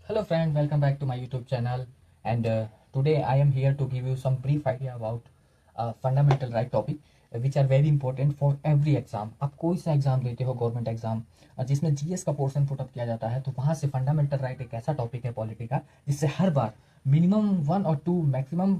Hello friend, welcome back to my YouTube channel and today I am here to give you some brief idea about fundamental right topic which are very important for every exam. आप कोई सा exam देते हो government exam जिसमें GS का portion put up किया जाता है तो वहाँ से फंडामेंटल राइट एक ऐसा टॉपिक है पॉलिटी का जिससे हर बार मिनिमम 1 और 2 मैक्सिमम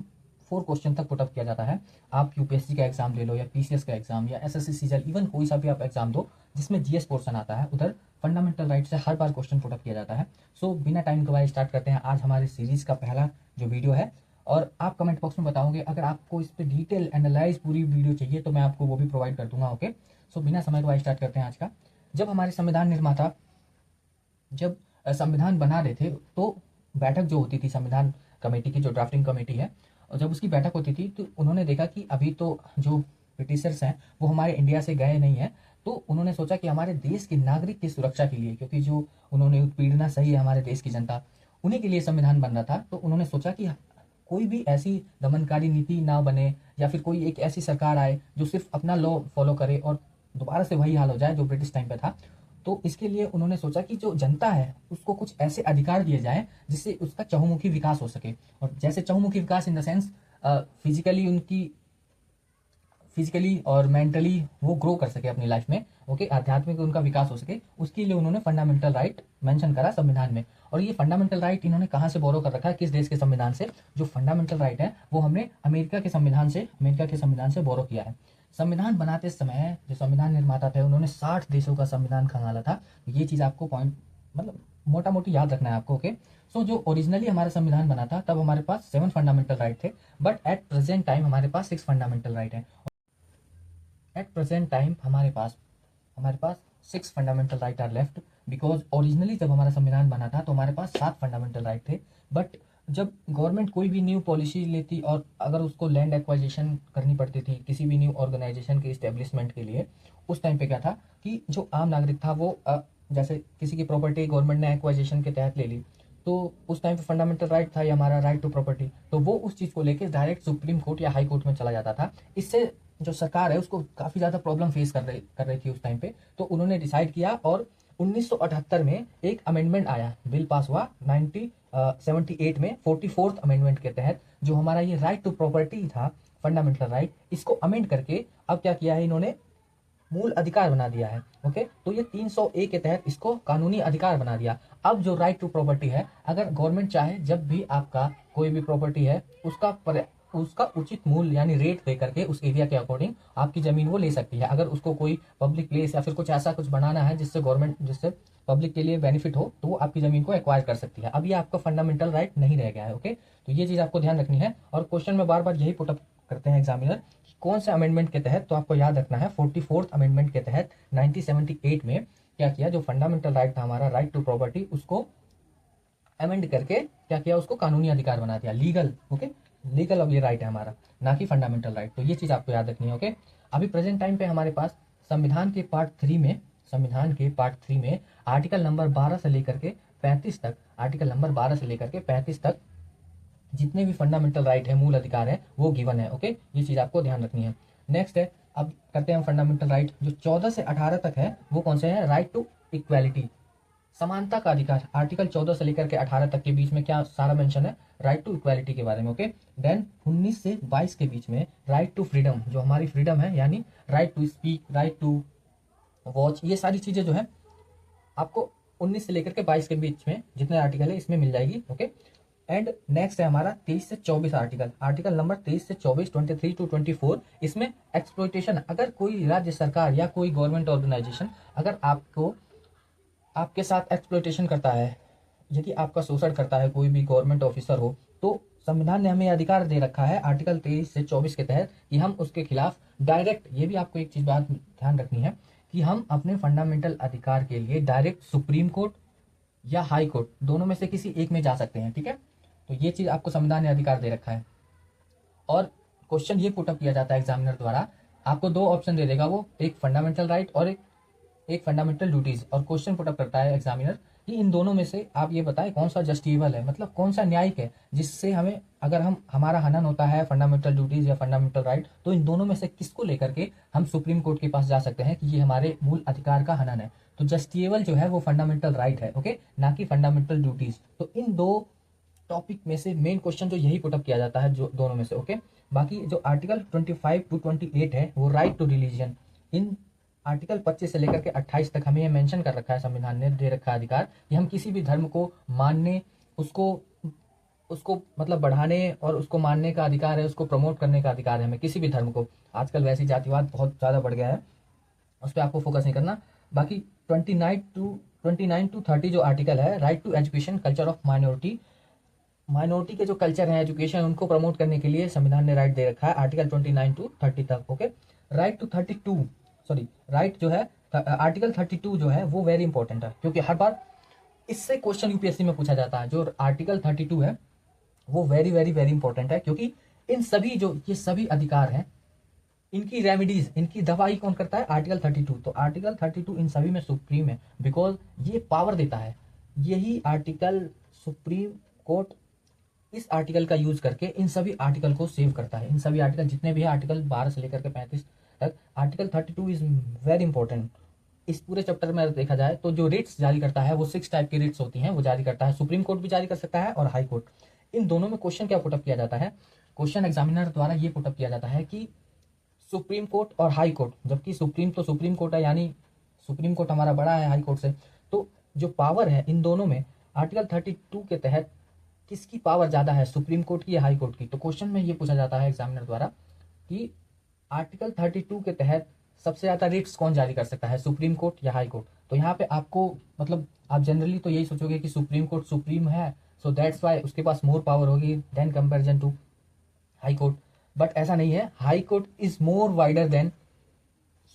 4 क्वेश्चन तक पुटअप किया जाता है। आप यूपीएससी का एग्जाम ले लो या पीसीएस का एग्जाम या एसएससी सीजल इवन कोई सा भी आप एग्जाम दो जिसमें जीएस पोर्शन आता है उधर फंडामेंटल राइट से हर बार क्वेश्चन पुटअप किया जाता है। सो बिना टाइम गवाए स्टार्ट करते हैं आज हमारे सीरीज का पहला जो वीडियो है। और आप कमेंट बॉक्स में बताओगे अगर आपको इस पर डिटेल एनालाइज पूरी वीडियो चाहिए तो मैं आपको वो भी प्रोवाइड कर दूंगा। ओके, सो बिना समय गवाए स्टार्ट करते हैं आज का। जब हमारे संविधान निर्माता जब संविधान बना रहे थे तो बैठक जो होती थी संविधान कमेटी की, जो ड्राफ्टिंग कमेटी है, और जब उसकी बैठक होती थी तो उन्होंने देखा कि अभी तो जो ब्रिटिशर्स हैं वो हमारे इंडिया से गए नहीं हैं, तो उन्होंने सोचा कि हमारे देश के नागरिक की सुरक्षा के लिए, क्योंकि जो उन्होंने उत्पीड़ना सही है हमारे देश की जनता, उन्हीं के लिए संविधान बन रहा था, तो उन्होंने सोचा कि कोई भी ऐसी दमनकारी नीति ना बने या फिर कोई एक ऐसी सरकार आए जो सिर्फ अपना लॉ फॉलो करे और दोबारा से वही हाल हो जाए जो ब्रिटिश टाइम पे था। तो इसके लिए उन्होंने सोचा कि जो जनता है उसको कुछ ऐसे अधिकार दिए जाए जिससे उसका चहुमुखी विकास हो सके। और जैसे चहुमुखी विकास इन द सेंस फिजिकली उनकी फिजिकली और मेंटली वो ग्रो कर सके अपनी लाइफ में। ओके, आध्यात्मिक उनका विकास हो सके, उसके लिए उन्होंने फंडामेंटल राइट मेंशन करा संविधान में। और ये फंडामेंटल राइट इन्होंने कहाँ से बोरो कर रखा है, किस देश के संविधान से? जो फंडामेंटल राइट है वो हमने अमेरिका के संविधान से बोरो किया है। संविधान बनाते समय जो संविधान निर्माता थे उन्होंने 60 देशों का संविधान खंगाला था। ये चीज आपको पॉइंट मतलब मोटा मोटी याद रखना है आपको। ओके, सो जो ओरिजिनली हमारा संविधान बना था तब हमारे पास 7 फंडामेंटल राइट थे, बट एट प्रेजेंट टाइम हमारे पास 6 फंडामेंटल राइट है। एट प्रेजेंट टाइम हमारे पास 6 fundamental right are left, because originally जब हमारा संविधान बना था तो हमारे पास 7 फंडामेंटल राइट थे। बट जब गवर्नमेंट कोई भी न्यू पॉलिसी लेती और अगर उसको लैंड एक्वाजिशन करनी पड़ती थी किसी भी न्यू ऑर्गेनाइजेशन के इस्टेब्लिशमेंट के लिए, उस टाइम पे क्या था कि जो आम नागरिक था वो जैसे किसी की प्रॉपर्टी गवर्नमेंट ने एक्वाजिशन के तहत ले ली, तो उस टाइम पे फंडामेंटल राइट था ये हमारा राइट टू प्रॉपर्टी, तो वो उस चीज़ को लेके डायरेक्ट सुप्रीम कोर्ट या हाई कोर्ट में चला जाता था। इससे जो सरकार है उसको काफ़ी ज़्यादा प्रॉब्लम फेस कर रही थी उस टाइम पे। तो उन्होंने डिसाइड किया और 1978 में एक अमेंडमेंट आया, बिल पास हुआ 1978 में 44th अमेंडमेंट के तहत जो हमारा ये राइट टू प्रॉपर्टी था फंडामेंटल राइट, इसको अमेंड करके अब क्या किया है इन्होंने, मूल अधिकार बना दिया है। ओके, तो ये 300A के तहत इसको कानूनी अधिकार बना दिया। अब जो राइट टू प्रॉपर्टी है, अगर गवर्नमेंट चाहे जब भी आपका कोई भी प्रॉपर्टी है उसका उचित मूल्य यानी रेट दे करके उस एरिया के अकॉर्डिंग आपकी जमीन वो ले सकती है। अगर उसको कोई पब्लिक प्लेस या फिर कुछ ऐसा कुछ बनाना है जिससे पब्लिक के लिए बेनिफिट हो तो वो आपकी जमीन को एक्वायर कर सकती है। अब ये आपका फंडामेंटल राइट नहीं रह गया है। ओके, तो ये चीज आपको ध्यान रखनी है और क्वेश्चन में बार बार यही पुटअप करते हैं एग्जामिनर, कौन से अमेंडमेंट के तहत, तो आपको याद रखना है 44th अमेंडमेंट के तहत 1978 में क्या किया, जो फंडामेंटल राइट था हमारा राइट टू प्रॉपर्टी उसको अमेंड करके क्या किया, उसको कानूनी अधिकार बना दिया, लीगल। ओके, लीगल अब ये राइट है हमारा, ना कि फंडामेंटल राइट। तो ये चीज आपको याद रखनी है। ओके, अभी प्रेजेंट टाइम पे हमारे पास संविधान के पार्ट 3 में आर्टिकल नंबर 12 से लेकर के 35 तक, जितने भी फंडामेंटल राइट है, मूल अधिकार है, वो गिवन है। ओके, ये चीज आपको ध्यान रखनी है। नेक्स्ट है, अब करते हैं हम फंडामेंटल राइट जो 14 से 18 तक है, वो कौन से हैं? राइट टू इक्वालिटी, समानता का अधिकार। आर्टिकल 14 से लेकर के 18 तक के बीच में क्या सारा मेंशन है? राइट टू इक्वालिटी के बारे में। ओके, देन 19 से 22 के बीच में राइट टू फ्रीडम, जो हमारी फ्रीडम है, यानी right to speak, right to watch, ये सारी चीजें जो है आपको 19 से लेकर के 22 के बीच में जितने आर्टिकल है इसमें मिल जाएगी। ओके, एंड नेक्स्ट है हमारा 23 से 24 आर्टिकल नंबर 23 से 24, 23 टू 24, इसमें एक्सप्लॉइटेशन। अगर कोई राज्य सरकार या कोई गवर्नमेंट ऑर्गेनाइजेशन अगर आपके साथ एक्सप्लॉइटेशन करता है, यदि आपका शोषण करता है, कोई भी गवर्नमेंट ऑफिसर हो, तो संविधान ने हमें अधिकार दे रखा है आर्टिकल 23 से 24 के तहत कि हम उसके खिलाफ डायरेक्ट, ये भी आपको एक चीज बात ध्यान रखनी है कि हम अपने फंडामेंटल अधिकार के लिए डायरेक्ट सुप्रीम कोर्ट या हाई कोर्ट दोनों में से किसी एक में जा सकते हैं। ठीक है, तो ये चीज आपको संविधान ने अधिकार दे रखा है। और क्वेश्चन ये पुटअप किया जाता है एग्जामिनर द्वारा, आपको 2 ऑप्शन दे देगा वो, एक फंडामेंटल राइट और एक फंडामेंटल ड्यूटीज, और क्वेश्चन पुटअप करता है एग्जामिनर कि इन दोनों में से आप ये बताएं कौन सा जस्टिफिएबल है, मतलब कौन सा न्यायिक है, जिससे हमें अगर हमारा हनन होता है फंडामेंटल ड्यूटीज या फंडामेंटल राइट, तो इन दोनों में से किसको लेकर के हम सुप्रीम कोर्ट के पास जा सकते हैं कि ये हमारे मूल अधिकार का हनन है। तो जस्टिएबल जो है वो फंडामेंटल राइट है, ओके, ना कि फंडामेंटल ड्यूटीज। तो इन दो टॉपिक में से मेन क्वेश्चन जो यही पुटअप किया जाता है, जो दोनों में से, ओके। बाकी जो आर्टिकल 25 टू 28 है वो right to religion, in article 25 से लेकर के 28 तक हमें ये मेंशन कर रखा है, संविधान ने दे रखा है अधिकार कि हम किसी भी धर्म को मानने, उसको उसको मतलब बढ़ाने और उसको मानने का अधिकार है, उसको प्रमोट करने का अधिकार है हमें, किसी भी धर्म को। आजकल वैसे जातिवाद बहुत ज़्यादा बढ़ गया है, उस पर आपको फोकस नहीं करना। बाकी 29 टू 30 जो आर्टिकल है, right to education, culture of minority, minority के जो कल्चर है, एजुकेशन, उनको प्रमोट करने के लिए संविधान ने राइट दे रखा है आर्टिकल 29 टू 30 तक, okay. Right to 32, sorry, right जो है आर्टिकल 32 जो है वो वेरी इंपॉर्टेंट है, क्योंकि हर बार इससे क्वेश्चन यूपीएससी में पूछा जाता है। जो आर्टिकल 32 है वो वेरी वेरी वेरी इंपॉर्टेंट है, क्योंकि इन सभी जो ये सभी अधिकार हैं, इनकी रेमेडीज, इनकी दवाई कौन करता है? आर्टिकल 32। तो आर्टिकल 32 इन सभी में सुप्रीम है, बिकॉज ये पावर देता है। यही आर्टिकल सुप्रीम कोर्ट इस आर्टिकल का यूज करके इन सभी आर्टिकल को सेव करता है। इन सभी आर्टिकल जितने भी है, आर्टिकल 12 से लेकर के 35 तक, आर्टिकल 32 इज वेरी इंपॉर्टेंट। इस पूरे चैप्टर में देखा जाए तो जो रिट्स जारी करता है वो 6 टाइप की रिट्स होती हैं, वो जारी करता है। सुप्रीम कोर्ट भी जारी कर सकता है और हाई कोर्ट। इन दोनों में क्वेश्चन क्या पुटअप किया जाता है? क्वेश्चन एग्जामिनर द्वारा ये पुटअप किया जाता है कि सुप्रीम कोर्ट और हाई कोर्ट, जबकि सुप्रीम तो सुप्रीम कोर्ट है, यानी सुप्रीम कोर्ट हमारा बड़ा है हाई कोर्ट से, तो जो पावर है इन दोनों में आर्टिकल 32 के तहत किसकी पावर ज्यादा है, सुप्रीम कोर्ट की या हाई कोर्ट की? तो क्वेश्चन में ये पूछा जाता है एग्जामिनर द्वारा कि आर्टिकल 32 के तहत सबसे ज्यादा रिट्स कौन जारी कर सकता है, सुप्रीम कोर्ट या हाई कोर्ट? तो यहाँ पे आपको मतलब आप जनरली तो यही सोचोगे कि सुप्रीम कोर्ट सुप्रीम है, सो दैट्स वाई उसके पास मोर पावर होगी than comparison to high court. But ऐसा नहीं है, high court is more wider than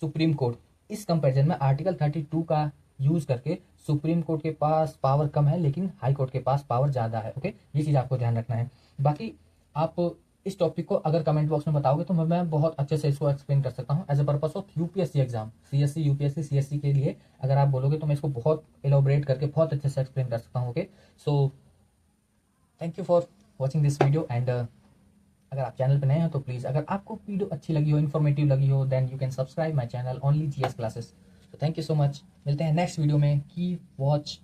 supreme court. इस कंपैरिजन में आर्टिकल 32 का यूज करके सुप्रीम कोर्ट के पास पावर कम है, लेकिन हाई कोर्ट के पास पावर ज्यादा है, ओके। ये चीज आपको ध्यान रखना है। बाकी आप इस टॉपिक को अगर कमेंट बॉक्स में बताओगे तो मैं बहुत अच्छे से इसको एक्सप्लेन कर सकता हूँ as a purpose of UPSC exam, CSC, UPSC, CSC के लिए अगर आप बोलोगे तो मैं इसको बहुत एलोबरेट करके बहुत अच्छे से एक्सप्लेन कर सकता हूँ, okay. So thank you for watching this video and अगर आप चैनल पर नए हो तो प्लीज़, अगर आपको वीडियो अच्छी लगी हो, इन्फॉर्मेटिव लगी हो, then you can subscribe my channel only GS classes. तो थैंक यू सो मच, मिलते हैं नेक्स्ट वीडियो में। Keep watch